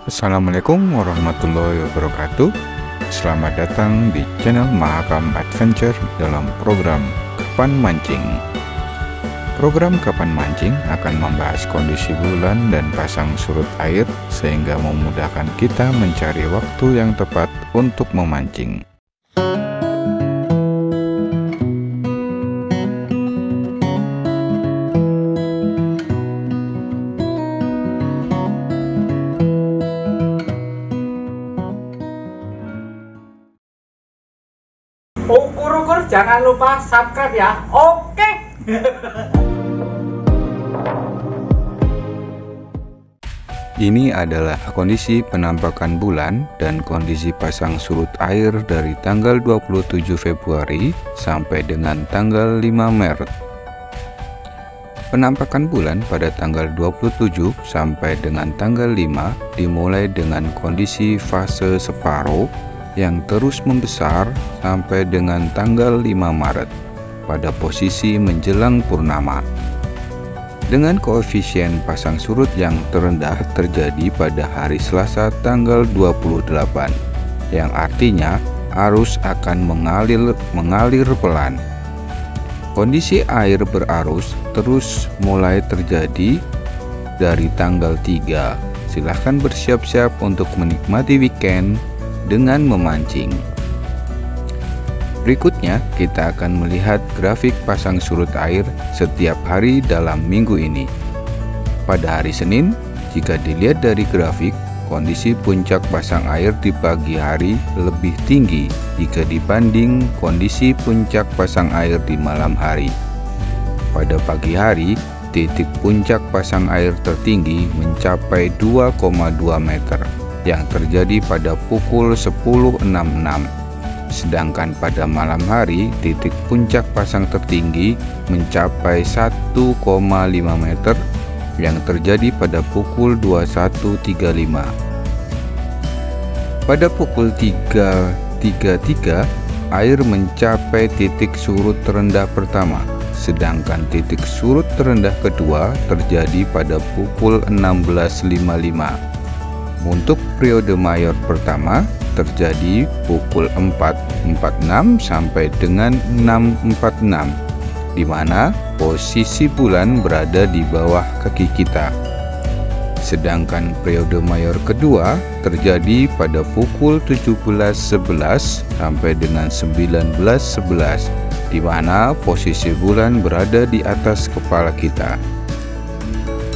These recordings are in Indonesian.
Assalamualaikum warahmatullahi wabarakatuh. Selamat datang di channel Mahakam Adventure dalam program Kapan Mancing. Program Kapan Mancing akan membahas kondisi bulan dan pasang surut air sehingga memudahkan kita mencari waktu yang tepat untuk memancing. Ukur-ukur jangan lupa subscribe ya. Oke. Ini adalah kondisi penampakan bulan dan kondisi pasang surut air dari tanggal 27 Februari sampai dengan tanggal 5 Maret. Penampakan bulan pada tanggal 27 sampai dengan tanggal 5 dimulai dengan kondisi fase separuh yang terus membesar sampai dengan tanggal 5 Maret pada posisi menjelang purnama. Dengan koefisien pasang surut yang terendah terjadi pada hari Selasa tanggal 28, yang artinya arus akan mengalir pelan. Kondisi air berarus terus mulai terjadi dari tanggal 3. Silahkan bersiap-siap untuk menikmati weekend dengan memancing. Berikutnya kita akan melihat grafik pasang surut air setiap hari dalam minggu ini. Pada hari Senin, jika dilihat dari grafik, kondisi puncak pasang air di pagi hari lebih tinggi jika dibanding kondisi puncak pasang air di malam hari. Pada pagi hari, titik puncak pasang air tertinggi mencapai 2,2 meter yang terjadi pada pukul 10.66. Sedangkan pada malam hari, titik puncak pasang tertinggi mencapai 1,5 meter yang terjadi pada pukul 21.35. Pada pukul 3.33, air mencapai titik surut terendah pertama, sedangkan titik surut terendah kedua terjadi pada pukul 16.55. Untuk periode mayor pertama terjadi pukul 4.46 sampai dengan 6.46, di mana posisi bulan berada di bawah kaki kita. Sedangkan periode mayor kedua terjadi pada pukul 17.11 sampai dengan 19.11, di mana posisi bulan berada di atas kepala kita.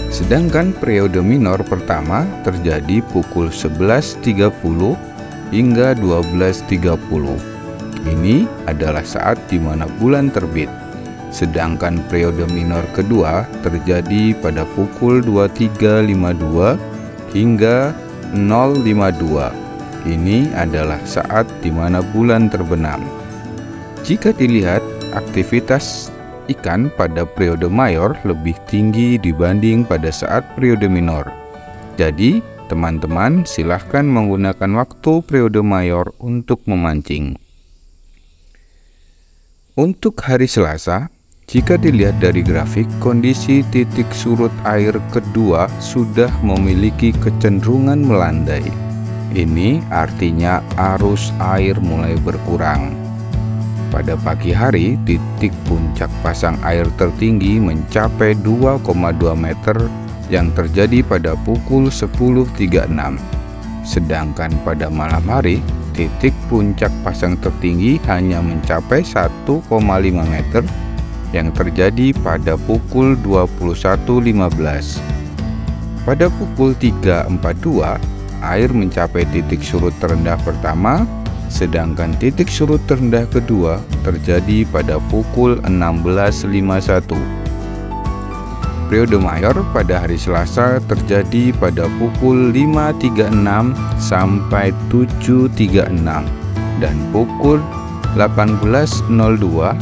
Sedangkan periode minor pertama terjadi pukul 11.30 hingga 12.30. Ini adalah saat di mana bulan terbit. Sedangkan periode minor kedua terjadi pada pukul 23.52 hingga 0.52. Ini adalah saat di mana bulan terbenam. Jika dilihat, aktivitas ikan pada periode mayor lebih tinggi dibanding pada saat periode minor. Jadi, teman-teman silahkan menggunakan waktu periode mayor untuk memancing. Untuk hari Selasa, jika dilihat dari grafik, kondisi titik surut air kedua sudah memiliki kecenderungan melandai. Ini artinya arus air mulai berkurang. Pada pagi hari, titik puncak pasang air tertinggi mencapai 2,2 meter yang terjadi pada pukul 10.36. Sedangkan pada malam hari, titik puncak pasang tertinggi hanya mencapai 1,5 meter yang terjadi pada pukul 21.15. Pada pukul 3.42, air mencapai titik surut terendah pertama, sedangkan titik surut terendah kedua terjadi pada pukul 16.51. Periode mayor pada hari Selasa terjadi pada pukul 5.36 sampai 7.36 dan pukul 18.02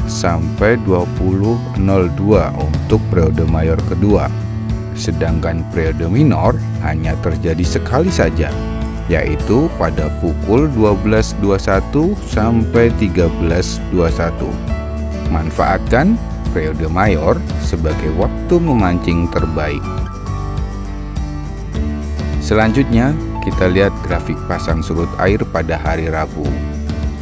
sampai 20.02 untuk periode mayor kedua. Sedangkan periode minor hanya terjadi sekali saja, yaitu pada pukul 12.21 sampai 13.21. Manfaatkan periode mayor sebagai waktu memancing terbaik. Selanjutnya, kita lihat grafik pasang surut air pada hari Rabu.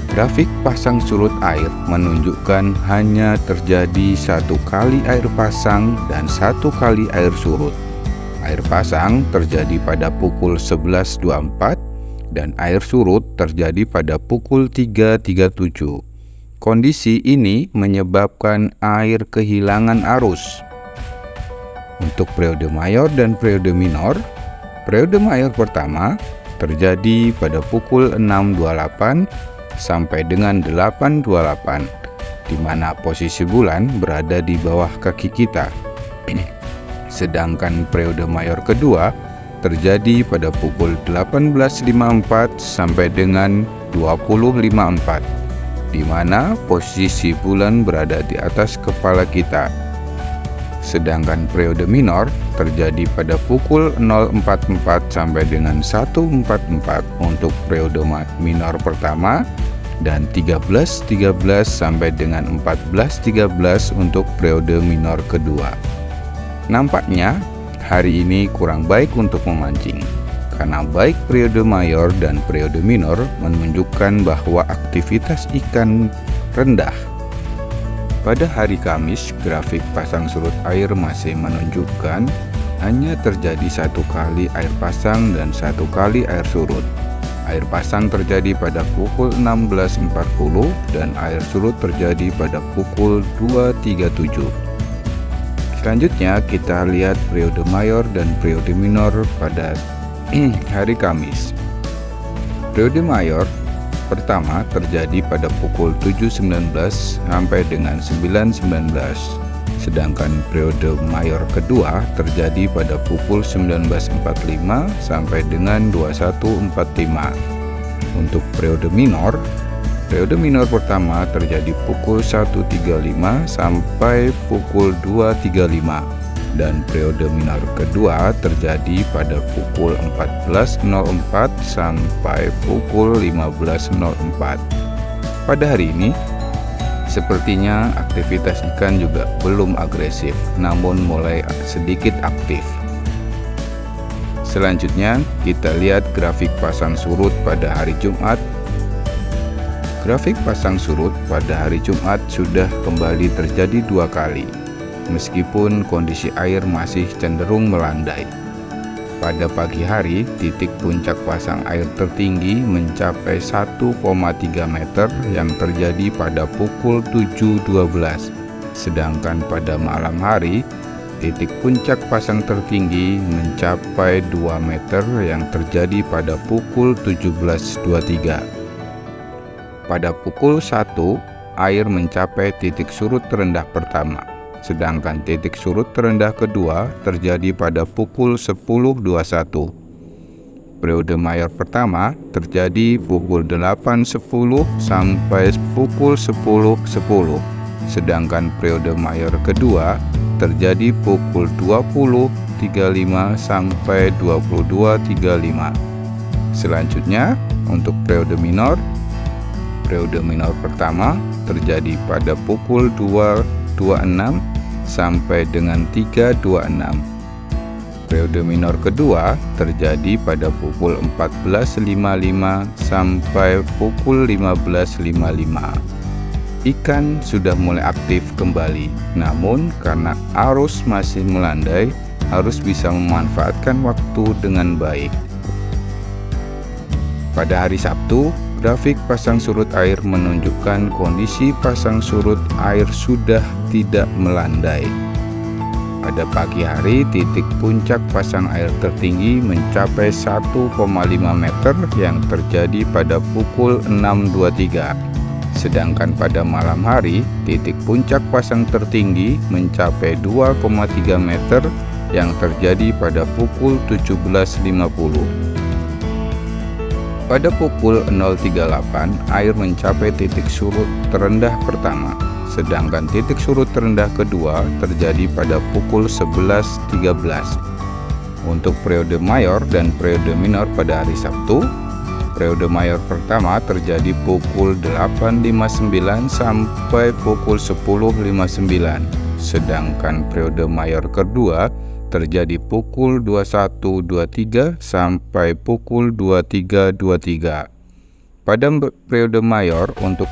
Grafik pasang surut air menunjukkan hanya terjadi 1 kali air pasang dan 1 kali air surut. Air pasang terjadi pada pukul 11.24 dan air surut terjadi pada pukul 3.37. Kondisi ini menyebabkan air kehilangan arus. Untuk periode mayor dan periode minor, periode mayor pertama terjadi pada pukul 6.28 sampai dengan 8.28, di mana posisi bulan berada di bawah kaki kita. Sedangkan periode mayor kedua terjadi pada pukul 18.54 sampai dengan 20.54, di mana posisi bulan berada di atas kepala kita. Sedangkan periode minor terjadi pada pukul 0.44 sampai dengan 1.44 untuk periode minor pertama dan 13.13 sampai dengan 14.13 untuk periode minor kedua. Nampaknya hari ini kurang baik untuk memancing, karena baik periode mayor dan periode minor menunjukkan bahwa aktivitas ikan rendah. Pada hari Kamis, grafik pasang surut air masih menunjukkan hanya terjadi 1 kali air pasang dan 1 kali air surut. Air pasang terjadi pada pukul 16.40 dan air surut terjadi pada pukul 2.37. Selanjutnya kita lihat periode mayor dan periode minor pada hari Kamis. Periode mayor pertama terjadi pada pukul 7.19 sampai dengan 9.19. Sedangkan periode mayor kedua terjadi pada pukul 19.45 sampai dengan 21.45. Untuk periode minor pertama terjadi pukul 1.35 sampai pukul 2.35. Dan periode minor kedua terjadi pada pukul 14.04 sampai pukul 15.04. Pada hari ini, sepertinya aktivitas ikan juga belum agresif, namun mulai sedikit aktif. Selanjutnya, kita lihat grafik pasang surut pada hari Jumat. Grafik pasang surut pada hari Jumat sudah kembali terjadi 2 kali. Meskipun kondisi air masih cenderung melandai. Pada pagi hari, titik puncak pasang air tertinggi mencapai 1,3 meter yang terjadi pada pukul 7.12. Sedangkan pada malam hari, titik puncak pasang tertinggi mencapai 2 meter yang terjadi pada pukul 17.23. Pada pukul 1, air mencapai titik surut terendah pertama. Sedangkan titik surut terendah kedua terjadi pada pukul 10.21. Periode mayor pertama terjadi pukul 8.10 sampai pukul 10.10. Sedangkan periode mayor kedua terjadi pukul 20.35 sampai 22.35. Selanjutnya, untuk periode minor pertama terjadi pada pukul 2.26 sampai dengan 3.26. Periode minor kedua terjadi pada pukul 14.55 sampai pukul 15.55. Ikan sudah mulai aktif kembali, namun karena arus masih melandai, harus bisa memanfaatkan waktu dengan baik. Pada hari Sabtu, grafik pasang surut air menunjukkan kondisi pasang surut air sudah tidak melandai. Pada pagi hari, titik puncak pasang air tertinggi mencapai 1,5 meter yang terjadi pada pukul 6.23. Sedangkan pada malam hari, titik puncak pasang tertinggi mencapai 2,3 meter yang terjadi pada pukul 17.50. Pada pukul 0.38, air mencapai titik surut terendah pertama, sedangkan titik surut terendah kedua terjadi pada pukul 11.13. Untuk periode mayor dan periode minor pada hari Sabtu, periode mayor pertama terjadi pukul 8.59 sampai pukul 10.59, sedangkan periode mayor kedua terjadi pukul 21.23 sampai pukul 23.23. Pada periode mayor untuk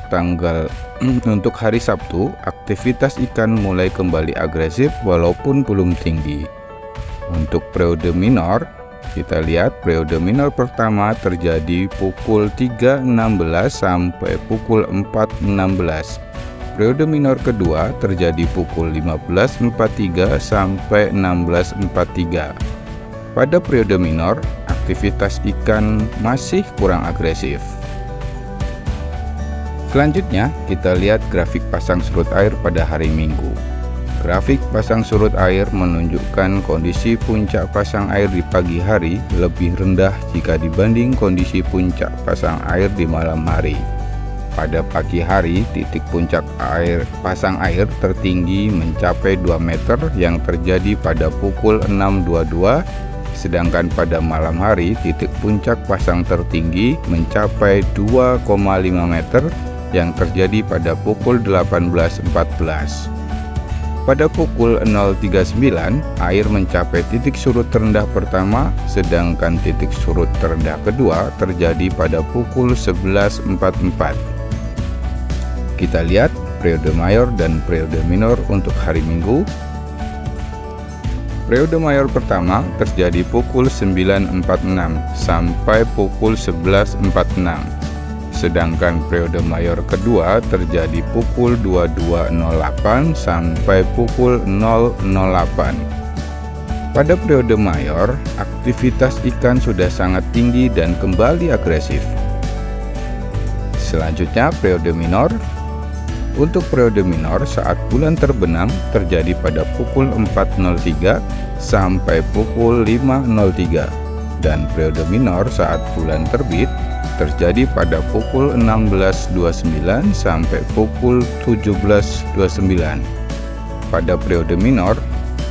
hari Sabtu, aktivitas ikan mulai kembali agresif walaupun belum tinggi. Untuk periode minor, kita lihat periode minor pertama terjadi pukul 3.16 sampai pukul 4.16. Periode minor kedua terjadi pukul 15.43 sampai 16.43. Pada periode minor, aktivitas ikan masih kurang agresif. Selanjutnya, kita lihat grafik pasang surut air pada hari Minggu. Grafik pasang surut air menunjukkan kondisi puncak pasang air di pagi hari lebih rendah jika dibanding kondisi puncak pasang air di malam hari. Pada pagi hari, titik puncak pasang air tertinggi mencapai 2 meter yang terjadi pada pukul 6.22, sedangkan pada malam hari titik puncak pasang tertinggi mencapai 2,5 meter yang terjadi pada pukul 18.14. Pada pukul 0.39, air mencapai titik surut terendah pertama, sedangkan titik surut terendah kedua terjadi pada pukul 11.44. Kita lihat periode mayor dan periode minor untuk hari Minggu. Periode mayor pertama terjadi pukul 9.46 sampai pukul 11.46. Sedangkan periode mayor kedua terjadi pukul 22.08 sampai pukul 0.08. Pada periode mayor, aktivitas ikan sudah sangat tinggi dan kembali agresif. Selanjutnya periode minor. Untuk periode minor saat bulan terbenam terjadi pada pukul 4.03 sampai pukul 5.03, dan periode minor saat bulan terbit terjadi pada pukul 16.29 sampai pukul 17.29. Pada periode minor,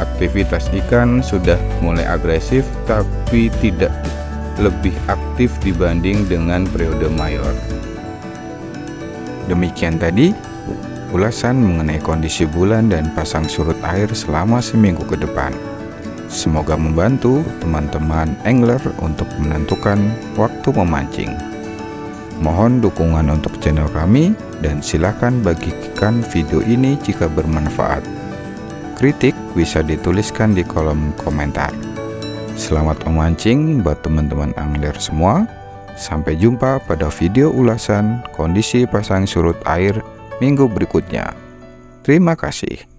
aktivitas ikan sudah mulai agresif tapi tidak lebih aktif dibanding dengan periode mayor. Demikian tadi ulasan mengenai kondisi bulan dan pasang surut air selama seminggu ke depan. Semoga membantu teman-teman angler untuk menentukan waktu memancing. Mohon dukungan untuk channel kami dan silakan bagikan video ini jika bermanfaat. Kritik bisa dituliskan di kolom komentar. Selamat memancing buat teman-teman angler semua. Sampai jumpa pada video ulasan kondisi pasang surut air minggu berikutnya. Terima kasih.